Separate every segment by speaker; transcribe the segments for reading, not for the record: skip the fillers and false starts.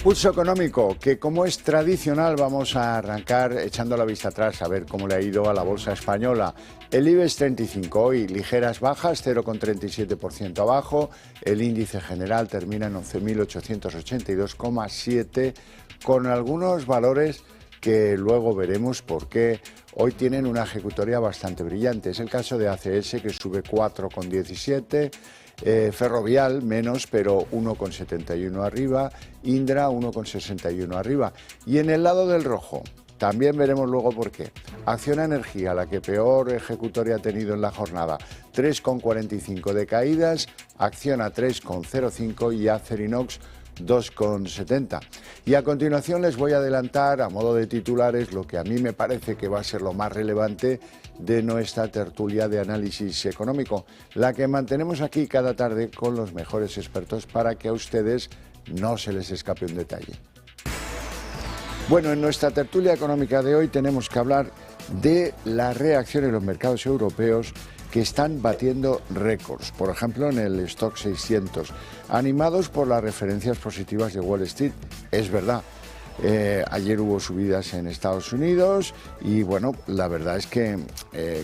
Speaker 1: Pulso económico, que como es tradicional vamos a arrancar echando la vista atrás a ver cómo le ha ido a la bolsa española. El IBEX 35 hoy ligeras bajas, 0,37% abajo. El índice general termina en 11.882,7 con algunos valores que luego veremos por qué hoy tienen una ejecutoria bastante brillante. Es el caso de ACS, que sube 4,17. Ferrovial menos, pero 1,71 arriba, Indra 1,61 arriba. Y en el lado del rojo, también veremos luego por qué. Acciona Energía, la que peor ejecutoria ha tenido en la jornada, 3,45 de caídas, Acciona 3,05 y Acerinox 2,70. Y a continuación les voy a adelantar a modo de titulares lo que a mí me parece que va a ser lo más relevante de nuestra tertulia de análisis económico, la que mantenemos aquí cada tarde con los mejores expertos para que a ustedes no se les escape un detalle. Bueno, en nuestra tertulia económica de hoy tenemos que hablar de la reacción en los mercados europeos que están batiendo récords, por ejemplo en el Stock 600, animados por las referencias positivas de Wall Street. Es verdad, ayer hubo subidas en Estados Unidos y bueno, la verdad es que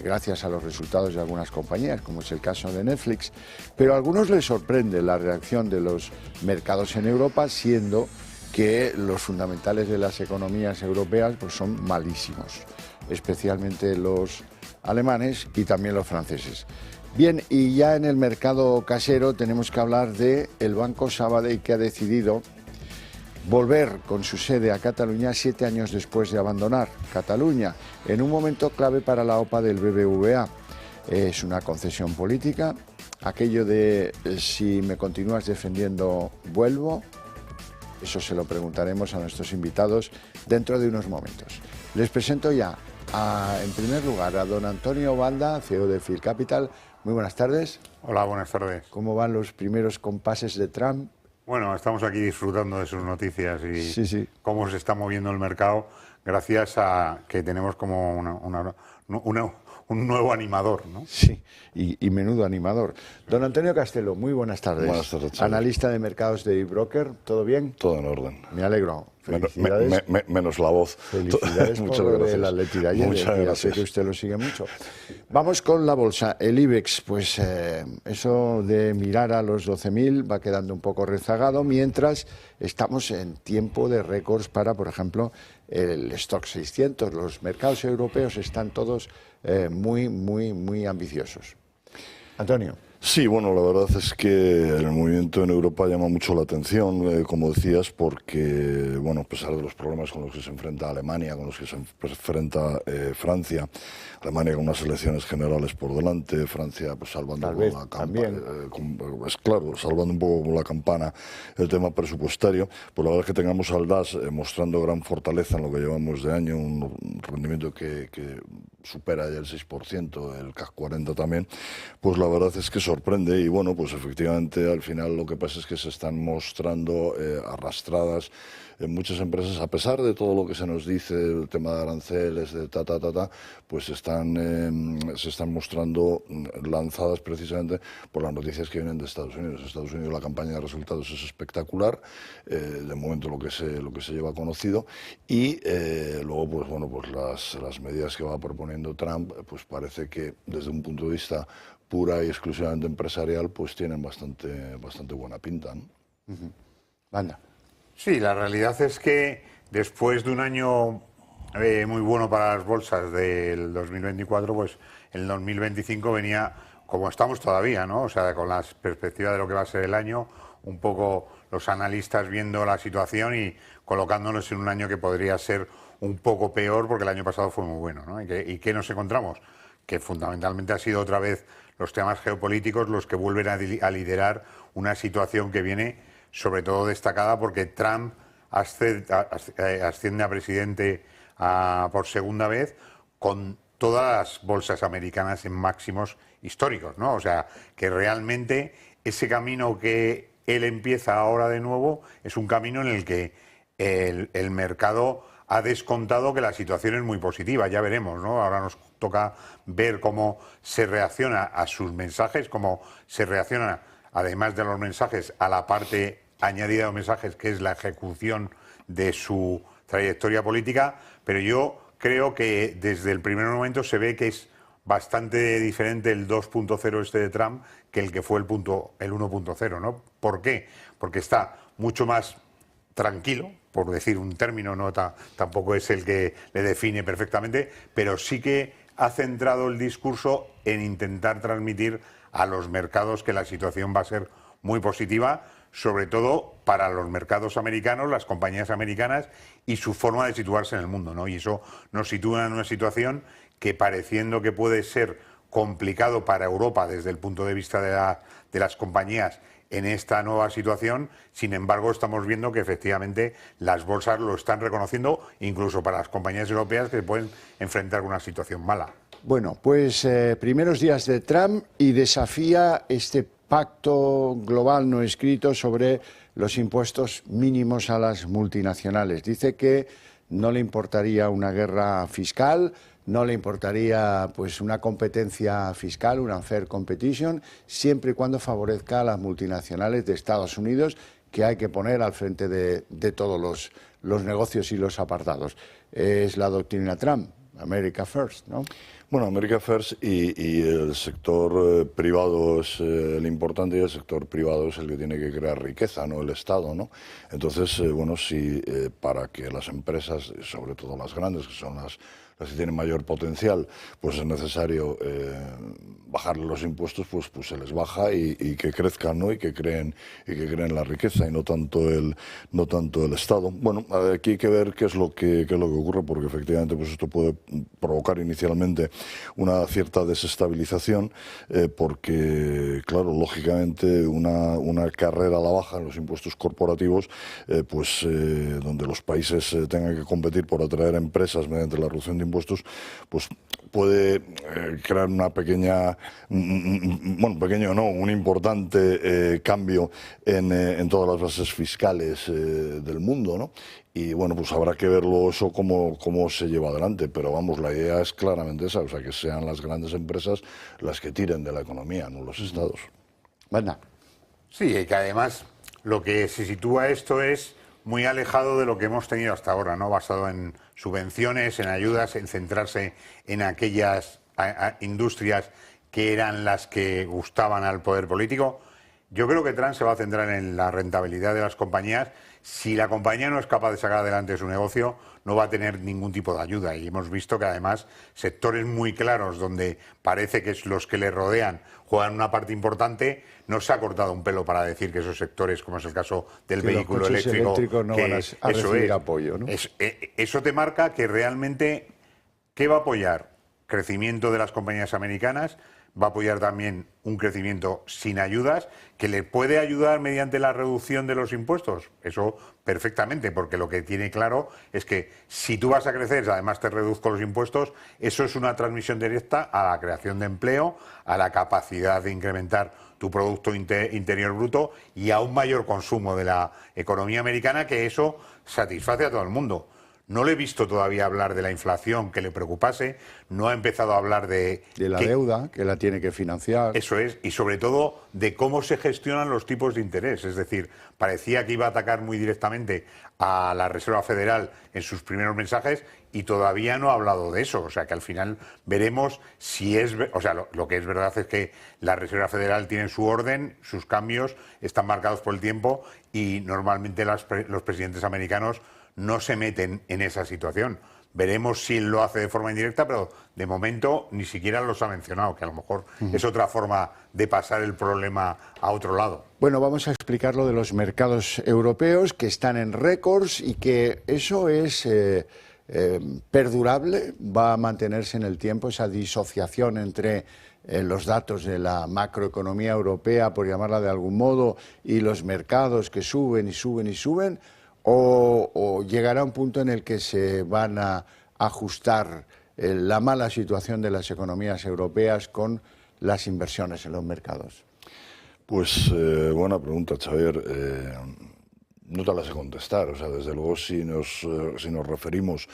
Speaker 1: gracias a los resultados de algunas compañías, como es el caso de Netflix, pero a algunos les sorprende la reacción de los mercados en Europa, siendo que los fundamentales de las economías europeas pues son malísimos, especialmente los alemanes y también los franceses. Bien, y ya en el mercado casero tenemos que hablar del Banco Sabadell, que ha decidido volver con su sede a Cataluña 7 años después de abandonar Cataluña, en un momento clave para la OPA del BBVA. Es una concesión política, aquello de si me continúas defendiendo, vuelvo. Eso se lo preguntaremos a nuestros invitados dentro de unos momentos. Les presento ya, en primer lugar, a don Antonio Balda, CEO de Field Capital. Muy buenas tardes.
Speaker 2: Hola, buenas tardes.
Speaker 1: ¿Cómo van los primeros compases de Trump?
Speaker 2: Bueno, estamos aquí disfrutando de sus noticias y
Speaker 1: Sí.
Speaker 2: cómo se está moviendo el mercado gracias a que tenemos como un nuevo animador, ¿no?
Speaker 1: Sí, y menudo animador. Don Antonio Castelo, muy buenas tardes.
Speaker 3: Buenas tardes, Xavi.
Speaker 1: Analista de mercados de eBroker, ¿todo bien?
Speaker 3: Todo en orden.
Speaker 1: Me alegro. Felicidades.
Speaker 3: Menos la voz.
Speaker 1: Felicidades
Speaker 3: Muchas
Speaker 1: por
Speaker 3: gracias.
Speaker 1: el Atleti de ayer.
Speaker 3: Muchas
Speaker 1: Ya sé
Speaker 3: gracias.
Speaker 1: que usted lo sigue mucho. Vamos con la bolsa. El IBEX, pues eso de mirar a los 12.000 va quedando un poco rezagado, mientras estamos en tiempo de récords para, por ejemplo, el Stock 600. Los mercados europeos están todos muy ambiciosos. Antonio.
Speaker 3: Sí, bueno, la verdad es que el movimiento en Europa llama mucho la atención, como decías, porque, bueno, a pesar de los problemas con los que se enfrenta Alemania, con los que se enfrenta Francia, Alemania con unas elecciones generales por delante, Francia pues salvando
Speaker 1: Tal
Speaker 3: con
Speaker 1: vez,
Speaker 3: la
Speaker 1: también.
Speaker 3: campana, es claro, salvando un poco con la campana el tema presupuestario, pues la verdad es que tengamos al DAX mostrando gran fortaleza en lo que llevamos de año, un rendimiento que supera ya el 6%, el CAC 40 también, pues la verdad es que sorprende y bueno, pues efectivamente al final lo que pasa es que se están mostrando arrastradas en muchas empresas, a pesar de todo lo que se nos dice, el tema de aranceles, de pues se están mostrando lanzadas precisamente por las noticias que vienen de Estados Unidos. En Estados Unidos la campaña de resultados es espectacular, de momento lo que se lleva conocido, y luego pues bueno, pues las medidas que va proponiendo Trump, pues parece que desde un punto de vista pura y exclusivamente empresarial, pues tienen bastante buena pinta, ¿no?
Speaker 1: Anda.
Speaker 2: Sí, la realidad es que después de un año muy bueno para las bolsas del 2024, pues el 2025 venía como estamos todavía, ¿no? O sea, con las perspectivas de lo que va a ser el año, un poco los analistas viendo la situación y colocándonos en un año que podría ser un poco peor, porque el año pasado fue muy bueno, ¿no? ¿Y qué nos encontramos? Que fundamentalmente ha sido otra vez los temas geopolíticos los que vuelven a liderar una situación que viene sobre todo destacada porque Trump asciende a presidente por segunda vez con todas las bolsas americanas en máximos históricos, ¿no? O sea, que realmente ese camino que él empieza ahora de nuevo es un camino en el que el mercado ha descontado que la situación es muy positiva, ya veremos, ¿no? Ahora nos toca ver cómo se reacciona a sus mensajes, cómo se reacciona, además de los mensajes, a la parte añadido mensajes, que es la ejecución de su trayectoria política, pero yo creo que desde el primer momento se ve que es bastante diferente el 2.0 este de Trump que el que fue el 1.0, ¿no? ¿Por qué? Porque está mucho más tranquilo, por decir un término, no tampoco es el que le define perfectamente, pero sí que ha centrado el discurso en intentar transmitir a los mercados que la situación va a ser muy positiva, sobre todo para los mercados americanos, las compañías americanas y su forma de situarse en el mundo, ¿no? Y eso nos sitúa en una situación que, pareciendo que puede ser complicado para Europa desde el punto de vista de las compañías en esta nueva situación, sin embargo estamos viendo que efectivamente las bolsas lo están reconociendo, incluso para las compañías europeas que pueden enfrentar una situación mala.
Speaker 1: Bueno, pues primeros días de Trump y desafía este pacto global no escrito sobre los impuestos mínimos a las multinacionales. Dice que no le importaría una guerra fiscal, no le importaría pues una competencia fiscal, una unfair competition, siempre y cuando favorezca a las multinacionales de Estados Unidos, que hay que poner al frente de todos los negocios y los apartados. Es la doctrina Trump, America First, ¿no?
Speaker 3: Bueno, America First y el sector privado es el importante, y el sector privado es el que tiene que crear riqueza, no el Estado, ¿no? Entonces, bueno, si para que las empresas, sobre todo las grandes, que son las que tienen mayor potencial, pues es necesario bajarle los impuestos, pues se les baja y que crezcan, ¿no? Y que creen la riqueza y no tanto el Estado. Bueno, aquí hay que ver qué es lo que ocurre, porque efectivamente pues esto puede provocar inicialmente una cierta desestabilización, porque claro, lógicamente una carrera a la baja en los impuestos corporativos, donde los países tengan que competir por atraer empresas mediante la reducción de impuestos, pues puede crear una pequeña, un importante cambio en todas las bases fiscales del mundo, ¿no? Y bueno, pues habrá que verlo eso cómo se lleva adelante, pero vamos, la idea es claramente esa, o sea, que sean las grandes empresas las que tiren de la economía, no los estados.
Speaker 1: Bueno.
Speaker 2: Sí, y que además lo que se sitúa esto es muy alejado de lo que hemos tenido hasta ahora, ¿no? Basado en subvenciones, en ayudas, en centrarse en aquellas industrias que eran las que gustaban al poder político. Yo creo que Trump se va a centrar en la rentabilidad de las compañías. Si la compañía no es capaz de sacar adelante su negocio, no va a tener ningún tipo de ayuda. Y hemos visto que además sectores muy claros donde parece que los que le rodean juegan una parte importante, no se ha cortado un pelo para decir que esos sectores, como es el caso del vehículo eléctrico,
Speaker 1: no van a recibir apoyo, ¿no?
Speaker 2: Eso te marca que realmente, ¿qué va a apoyar? Crecimiento de las compañías americanas, va a apoyar también un crecimiento sin ayudas, que le puede ayudar mediante la reducción de los impuestos. Eso perfectamente, porque lo que tiene claro es que si tú vas a crecer, además te reduzco los impuestos, eso es una transmisión directa a la creación de empleo, a la capacidad de incrementar tu Producto Interior Bruto y a un mayor consumo de la economía americana, que eso satisface a todo el mundo. No le he visto todavía hablar de la inflación que le preocupase, no ha empezado a hablar de
Speaker 1: la deuda, que la tiene que financiar.
Speaker 2: Eso es, y sobre todo de cómo se gestionan los tipos de interés. Es decir, parecía que iba a atacar muy directamente a la Reserva Federal en sus primeros mensajes y todavía no ha hablado de eso. O sea, que al final veremos si es... O sea, lo que es verdad es que la Reserva Federal tiene su orden, sus cambios están marcados por el tiempo y normalmente los presidentes americanos no se meten en esa situación. Veremos si lo hace de forma indirecta, pero de momento ni siquiera los ha mencionado, que a lo mejor es otra forma de pasar el problema a otro lado.
Speaker 1: Bueno, vamos a explicar lo de los mercados europeos, que están en récords y que eso es perdurable, va a mantenerse en el tiempo, esa disociación entre los datos de la macroeconomía europea, por llamarla de algún modo, y los mercados que suben y suben y suben. O llegará un punto en el que se van a ajustar la mala situación de las economías europeas con las inversiones en los mercados.
Speaker 3: Pues buena pregunta, Xavier. No te la sé contestar. O sea, desde luego, si nos referimos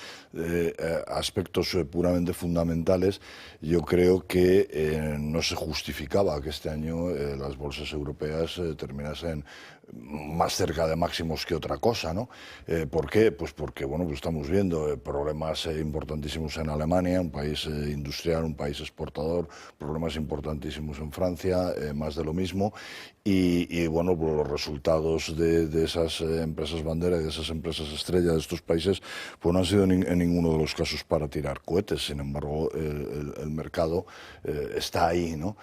Speaker 3: a aspectos puramente fundamentales, yo creo que no se justificaba que este año las bolsas europeas terminasen más cerca de máximos que otra cosa, ¿no? ¿Por qué? Pues porque, bueno, pues estamos viendo problemas importantísimos en Alemania, un país industrial, un país exportador, problemas importantísimos en Francia, más de lo mismo, y bueno, pues los resultados de esas empresas bandera y de esas empresas estrella de estos países, pues no han sido en ninguno de los casos para tirar cohetes. Sin embargo, el mercado está ahí, ¿no?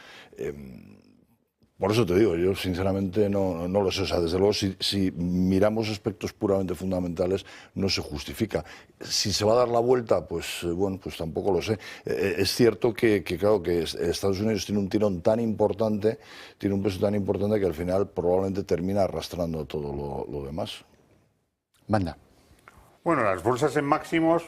Speaker 3: Por eso te digo, yo sinceramente no lo sé. O sea, desde luego, si miramos aspectos puramente fundamentales, no se justifica. Si se va a dar la vuelta, pues bueno, pues tampoco lo sé. Es cierto claro, que Estados Unidos tiene un tirón tan importante, tiene un peso tan importante que al final probablemente termina arrastrando todo lo demás.
Speaker 1: Manda.
Speaker 2: Bueno, las bolsas en máximos,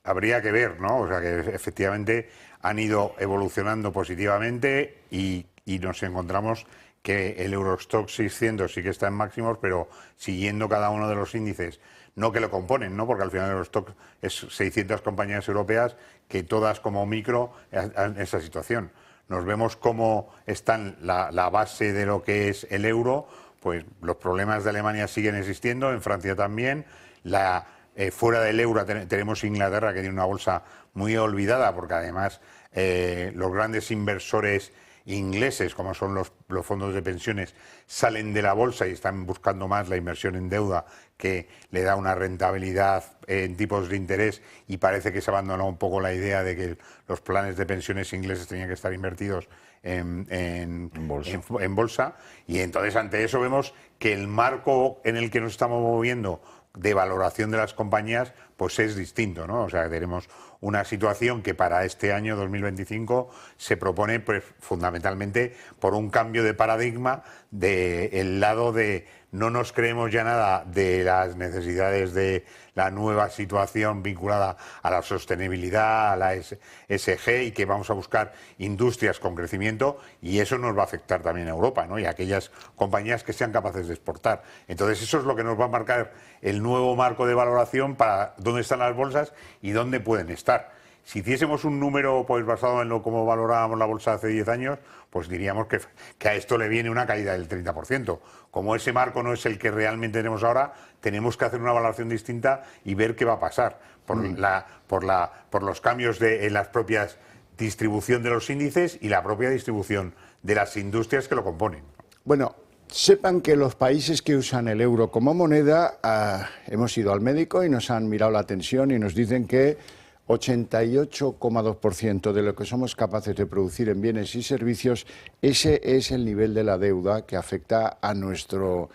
Speaker 2: habría que ver, ¿no? O sea, que efectivamente han ido evolucionando positivamente y nos encontramos que el Eurostoxx 600 sí que está en máximos, pero siguiendo cada uno de los índices, no que lo componen, ¿no? Porque al final el Eurostoxx es 600 compañías europeas que todas como micro en esa situación. Nos vemos cómo están la base de lo que es el euro, pues los problemas de Alemania siguen existiendo, en Francia también, fuera del euro tenemos Inglaterra, que tiene una bolsa muy olvidada, porque además los grandes inversores ingleses, como son los fondos de pensiones, salen de la bolsa y están buscando más la inversión en deuda, que le da una rentabilidad en tipos de interés, y parece que se abandonó un poco la idea de que los planes de pensiones ingleses tenían que estar invertidos en bolsa. Y entonces ante eso vemos que el marco en el que nos estamos moviendo de valoración de las compañías pues es distinto, ¿no? O sea, tenemos una situación que para este año 2025 se propone pues fundamentalmente por un cambio de paradigma del lado de no nos creemos ya nada de las necesidades de la nueva situación vinculada a la sostenibilidad, a la ESG, y que vamos a buscar industrias con crecimiento, y eso nos va a afectar también a Europa, ¿no? Y a aquellas compañías que sean capaces de exportar. Entonces eso es lo que nos va a marcar el nuevo marco de valoración para dónde están las bolsas y dónde pueden estar. Si hiciésemos un número pues basado en lo como valorábamos la bolsa hace 10 años, pues diríamos que a esto le viene una caída del 30%. Como ese marco no es el que realmente tenemos ahora, tenemos que hacer una valoración distinta y ver qué va a pasar por los cambios en las propias distribución de los índices y la propia distribución de las industrias que lo componen.
Speaker 1: Bueno, sepan que los países que usan el euro como moneda, hemos ido al médico y nos han mirado la tensión y nos dicen que 88,2% de lo que somos capaces de producir en bienes y servicios, ese es el nivel de la deuda que afecta a nuestro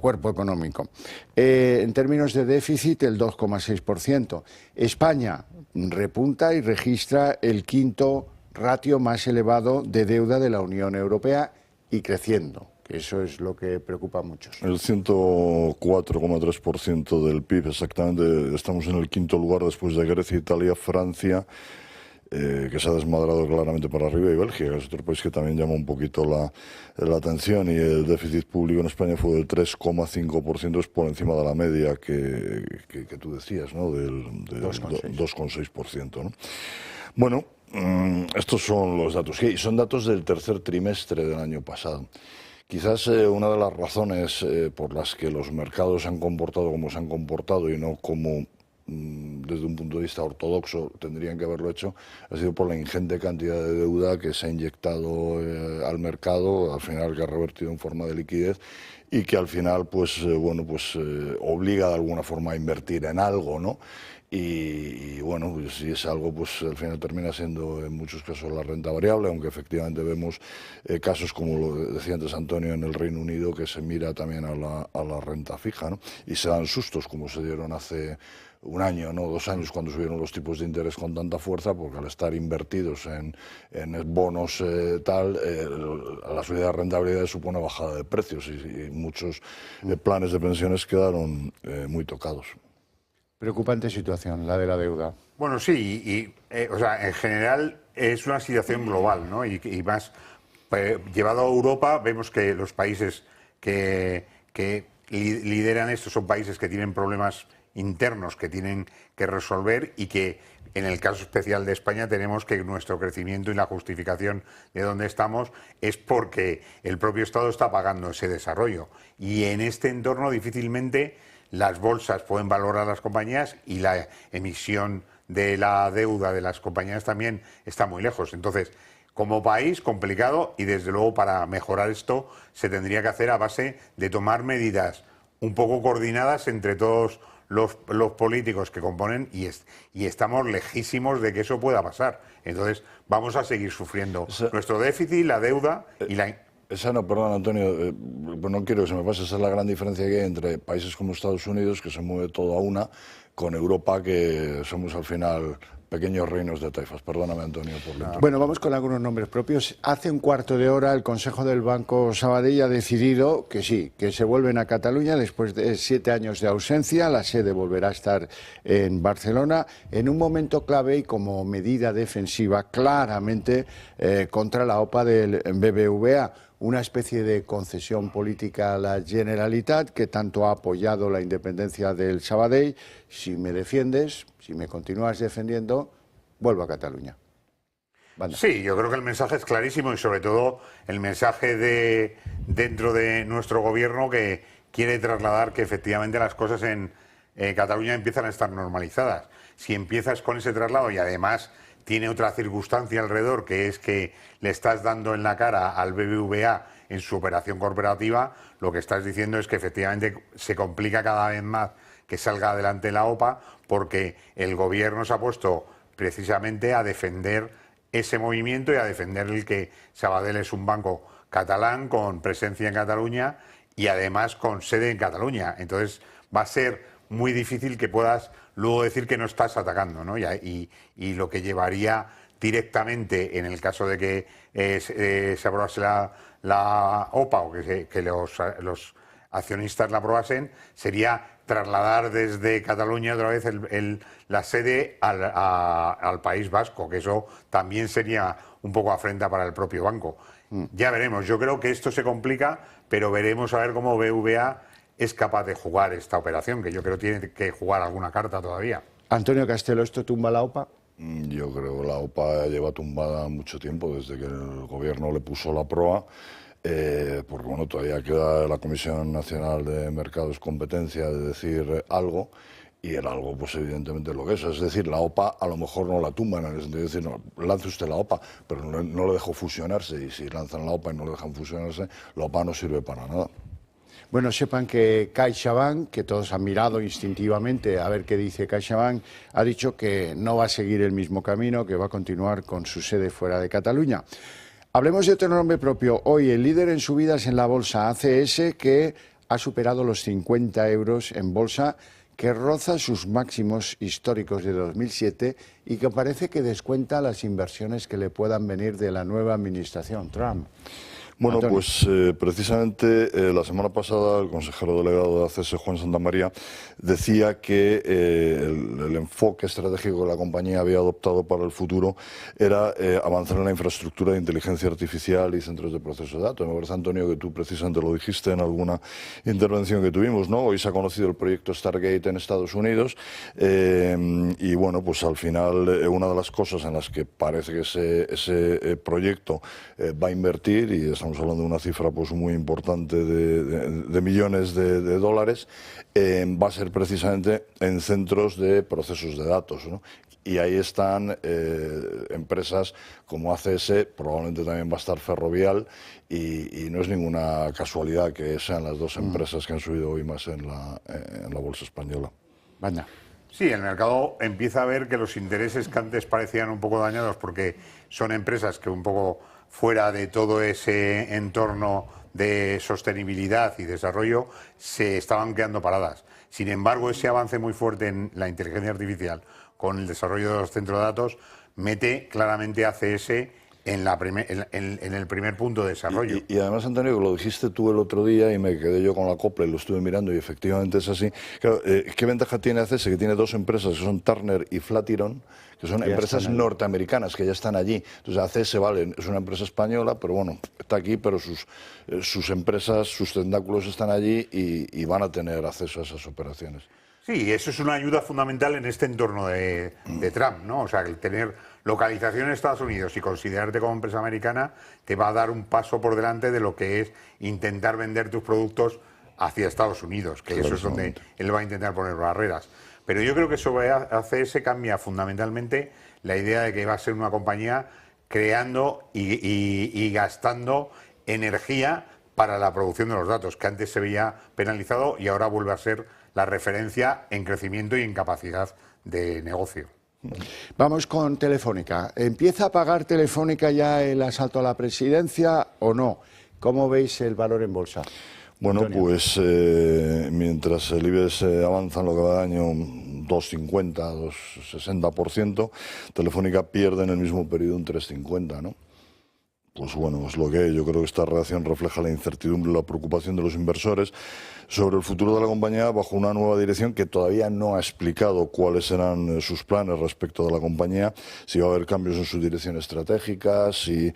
Speaker 1: cuerpo económico. En términos de déficit, el 2,6%. España repunta y registra el quinto ratio más elevado de deuda de la Unión Europea y creciendo. Eso es lo que preocupa a muchos.
Speaker 3: El 104,3% del PIB, exactamente. Estamos en el quinto lugar después de Grecia, Italia, Francia, que se ha desmadrado claramente para arriba, y Bélgica, que es otro país que también llama un poquito la atención. Y el déficit público en España fue del 3,5%, es por encima de la media que tú decías, ¿no? Del 2,6%, ¿no? Bueno, estos son los datos. Y son datos del tercer trimestre del año pasado. Quizás una de las razones por las que los mercados se han comportado como se han comportado y no como desde un punto de vista ortodoxo tendrían que haberlo hecho, ha sido por la ingente cantidad de deuda que se ha inyectado al mercado, al final que ha revertido en forma de liquidez, y que al final pues obliga de alguna forma a invertir en algo, ¿no? Y bueno, pues si es algo, pues al final termina siendo en muchos casos la renta variable, aunque efectivamente vemos casos, como lo decía antes Antonio, en el Reino Unido, que se mira también a la renta fija, ¿no? Y se dan sustos, como se dieron hace un año, no 2 años, cuando subieron los tipos de interés con tanta fuerza, porque al estar invertidos en bonos la subida de rentabilidad supone bajada de precios, y muchos planes de pensiones quedaron muy tocados.
Speaker 1: Preocupante situación, la de la deuda.
Speaker 2: Bueno, sí, o sea, en general es una situación global, ¿no? Y más, llevado a Europa, vemos que los países que lideran esto son países que tienen problemas internos que tienen que resolver y que en el caso especial de España tenemos que nuestro crecimiento y la justificación de dónde estamos es porque el propio Estado está pagando ese desarrollo. Y en este entorno difícilmente las bolsas pueden valorar las compañías y la emisión de la deuda de las compañías también está muy lejos. Entonces, como país, complicado, y desde luego para mejorar esto se tendría que hacer a base de tomar medidas un poco coordinadas entre todos los políticos que componen y estamos lejísimos de que eso pueda pasar. Entonces vamos a seguir sufriendo nuestro déficit, la deuda y la...
Speaker 3: Esa no, perdón, Antonio, no quiero que se me pase, esa es la gran diferencia que hay entre países como Estados Unidos, que se mueve todo a una, con Europa, que somos al final pequeños reinos de taifas. Perdóname, Antonio, por la...
Speaker 1: Bueno, vamos con algunos nombres propios. Hace un cuarto de hora el Consejo del Banco Sabadell ha decidido que sí, que se vuelven a Cataluña después de 7 años de ausencia. La sede volverá a estar en Barcelona en un momento clave y como medida defensiva claramente contra la OPA del BBVA. Una especie de concesión política a la Generalitat que tanto ha apoyado la independencia del Sabadell. Si me defiendes, si me continúas defendiendo, vuelvo a Cataluña. Banda.
Speaker 2: Sí, yo creo que el mensaje es clarísimo y sobre todo el mensaje dentro de nuestro gobierno que quiere trasladar que efectivamente las cosas en Cataluña empiezan a estar normalizadas. Si empiezas con ese traslado y además tiene otra circunstancia alrededor, que es que le estás dando en la cara al BBVA en su operación corporativa, lo que estás diciendo es que efectivamente se complica cada vez más que salga adelante la OPA, porque el gobierno se ha puesto precisamente a defender ese movimiento y a defender el que Sabadell es un banco catalán con presencia en Cataluña y además con sede en Cataluña. Entonces va a ser muy difícil que puedas luego decir que no estás atacando, ¿no? Y lo que llevaría directamente, en el caso de que se aprobase la OPA o que los accionistas la aprobasen, sería trasladar desde Cataluña otra vez la sede al País Vasco, que eso también sería un poco afrenta para el propio banco. Ya veremos, yo creo que esto se complica, pero veremos a ver cómo BBVA es capaz de jugar esta operación, que yo creo que tiene que jugar alguna carta todavía.
Speaker 1: Antonio Castelo, ¿esto tumba la OPA?
Speaker 3: Yo creo que la OPA lleva tumbada mucho tiempo, desde que el gobierno le puso la proa, porque bueno, todavía queda la Comisión Nacional de Mercados competencia de decir algo, y el algo pues evidentemente es lo que es decir, la OPA a lo mejor no la tumban, en el sentido de decir, no, lance usted la OPA, pero no lo dejó fusionarse, y si lanzan la OPA y no lo dejan fusionarse, la OPA no sirve para nada.
Speaker 1: Bueno, sepan que CaixaBank, que todos han mirado instintivamente a ver qué dice CaixaBank, ha dicho que no va a seguir el mismo camino, que va a continuar con su sede fuera de Cataluña. Hablemos de otro nombre propio. Hoy el líder en subidas en la bolsa ACS, que ha superado los 50 euros en bolsa, que roza sus máximos históricos de 2007 y que parece que descuenta las inversiones que le puedan venir de la nueva administración Trump.
Speaker 3: Bueno,
Speaker 1: Antonio.
Speaker 3: pues precisamente la semana pasada el consejero delegado de ACS, Juan Santamaría, decía que el enfoque estratégico que la compañía había adoptado para el futuro era avanzar en la infraestructura de inteligencia artificial y centros de proceso de datos. Me parece, Antonio, que tú precisamente lo dijiste en alguna intervención que tuvimos, ¿no? Hoy se ha conocido el proyecto Stargate en Estados Unidos y bueno, pues al final una de las cosas en las que parece que ese proyecto va a invertir, y estamos hablando de una cifra pues muy importante de millones de dólares, va a ser precisamente en centros de procesos de datos, ¿no? Y ahí están empresas como ACS, probablemente también va a estar Ferrovial, y no es ninguna casualidad que sean las dos empresas que han subido hoy más en la bolsa española.
Speaker 1: Vaya.
Speaker 2: Sí, el mercado empieza a ver que los intereses que antes parecían un poco dañados porque son empresas que un poco fuera de todo ese entorno de sostenibilidad y desarrollo se estaban quedando paradas. Sin embargo, ese avance muy fuerte en la inteligencia artificial con el desarrollo de los centros de datos mete claramente a ACS en el primer punto de desarrollo.
Speaker 3: Y además, Antonio, que lo dijiste tú el otro día y me quedé yo con la copla y lo estuve mirando y efectivamente es así. Claro, ¿qué ventaja tiene ACS? Que tiene dos empresas que son Turner y Flatiron, que son empresas norteamericanas que ya están allí. Entonces ACS, vale, es una empresa española, pero bueno, está aquí, pero sus empresas, sus tentáculos están allí y van a tener acceso a esas operaciones.
Speaker 2: Sí, eso es una ayuda fundamental en este entorno de Trump, ¿no? O sea, el tener localización en Estados Unidos y considerarte como empresa americana te va a dar un paso por delante de lo que es intentar vender tus productos hacia Estados Unidos, que eso es donde él va a intentar poner barreras. Pero yo creo que sobre ACS cambia fundamentalmente la idea de que va a ser una compañía creando y gastando energía para la producción de los datos, que antes se veía penalizado y ahora vuelve a ser la referencia en crecimiento y en capacidad de negocio.
Speaker 1: Vamos con Telefónica. ¿Empieza a pagar Telefónica ya el asalto a la presidencia o no? ¿Cómo veis el valor en bolsa?
Speaker 3: Bueno,
Speaker 1: Antonio.
Speaker 3: pues mientras el IBEX avanza en lo que va de año 2,50, 2,60%, Telefónica pierde en el mismo periodo un 3,50, ¿no? Pues bueno, es lo que hay. Yo creo que esta reacción refleja la incertidumbre y la preocupación de los inversores sobre el futuro de la compañía bajo una nueva dirección que todavía no ha explicado cuáles serán sus planes respecto de la compañía, si va a haber cambios en su dirección estratégica, si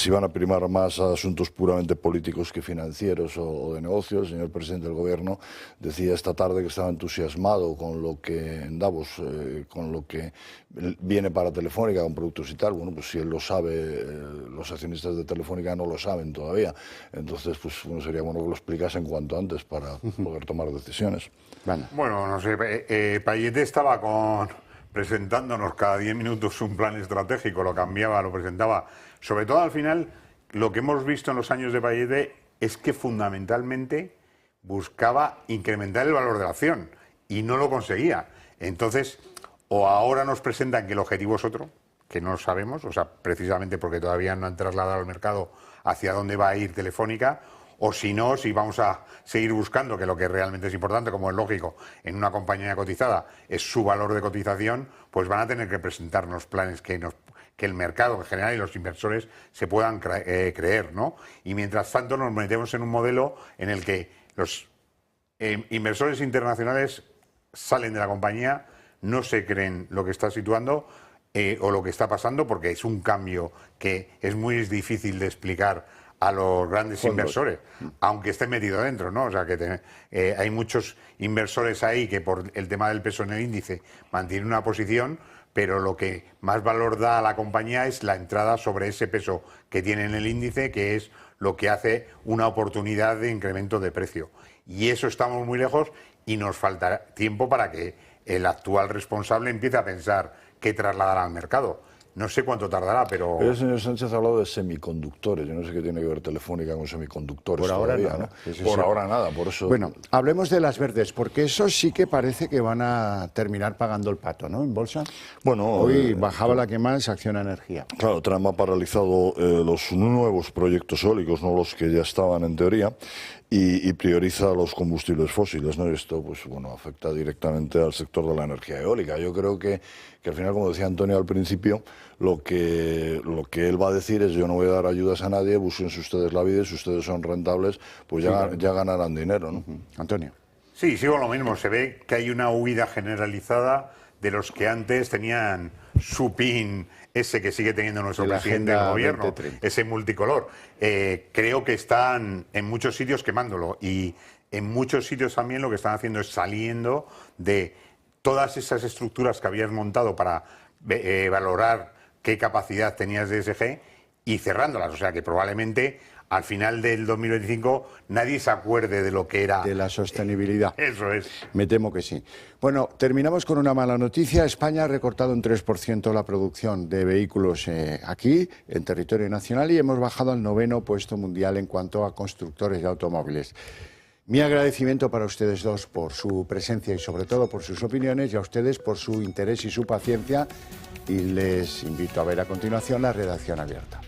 Speaker 3: van a primar más asuntos puramente políticos que financieros o de negocios. El señor presidente del gobierno decía esta tarde que estaba entusiasmado con lo que en Davos, con lo que viene para Telefónica, con productos y tal. Bueno, pues si él lo sabe, los accionistas de Telefónica no lo saben todavía. Entonces, pues bueno, sería bueno que lo explicasen cuanto antes para poder tomar decisiones.
Speaker 2: Bueno, no sé, Payete estaba presentándonos cada 10 minutos un plan estratégico, lo cambiaba, lo presentaba. Sobre todo al final, lo que hemos visto en los años de Payete es que fundamentalmente buscaba incrementar el valor de la acción y no lo conseguía. Entonces, o ahora nos presentan que el objetivo es otro, que no sabemos, o sea, precisamente porque todavía no han trasladado al mercado hacia dónde va a ir Telefónica, o si no, si vamos a seguir buscando, que lo que realmente es importante, como es lógico, en una compañía cotizada, es su valor de cotización, pues van a tener que presentarnos planes que el mercado en general y los inversores se puedan creer, ¿no? Y mientras tanto nos metemos en un modelo en el que los inversores internacionales salen de la compañía, no se creen lo que está situando o lo que está pasando, porque es un cambio que es muy difícil de explicar a los grandes inversores, aunque estén metidos dentro, ¿no? O sea, que hay muchos inversores ahí que por el tema del peso en el índice mantienen una posición, pero lo que más valor da a la compañía es la entrada sobre ese peso que tiene en el índice, que es lo que hace una oportunidad de incremento de precio. Y eso estamos muy lejos y nos falta tiempo para que el actual responsable empiece a pensar qué trasladar al mercado. No sé cuánto tardará, pero...
Speaker 3: Pero el señor Sánchez ha hablado de semiconductores. Yo no sé qué tiene que ver Telefónica con semiconductores.
Speaker 1: Por ahora
Speaker 3: todavía,
Speaker 1: nada.
Speaker 3: ¿no? Por ahora nada, por eso...
Speaker 1: Bueno, hablemos de las verdes, porque eso sí que parece que van a terminar pagando el pato, ¿no? En bolsa.
Speaker 3: Bueno,
Speaker 1: hoy bajaba la que más, Acciona Energía.
Speaker 3: Claro, Trump ha paralizado los nuevos proyectos eólicos, no los que ya estaban en teoría, y prioriza los combustibles fósiles, ¿no? Esto, pues bueno, afecta directamente al sector de la energía eólica. Yo creo que al final, como decía Antonio al principio, lo que él va a decir es: yo no voy a dar ayudas a nadie, búsquense ustedes la vida, y si ustedes son rentables, pues ya ganarán dinero, ¿no?
Speaker 1: Antonio.
Speaker 2: Sí, sigo lo mismo. Se ve que hay una huida generalizada de los que antes tenían su PIN, ese que sigue teniendo nuestro presidente del gobierno,
Speaker 1: 2030.
Speaker 2: ese multicolor. Creo que están en muchos sitios quemándolo, y en muchos sitios también lo que están haciendo es saliendo de todas esas estructuras que habías montado para valorar qué capacidad tenías de ESG y cerrándolas. O sea que probablemente al final del 2025 nadie se acuerde de lo que era...
Speaker 1: De la sostenibilidad.
Speaker 2: Eso es.
Speaker 1: Me temo que sí. Bueno, terminamos con una mala noticia. España ha recortado un 3% la producción de vehículos aquí, en territorio nacional, y hemos bajado al 9º puesto mundial en cuanto a constructores de automóviles. Mi agradecimiento para ustedes dos por su presencia y sobre todo por sus opiniones, y a ustedes por su interés y su paciencia. Y les invito a ver a continuación la redacción abierta.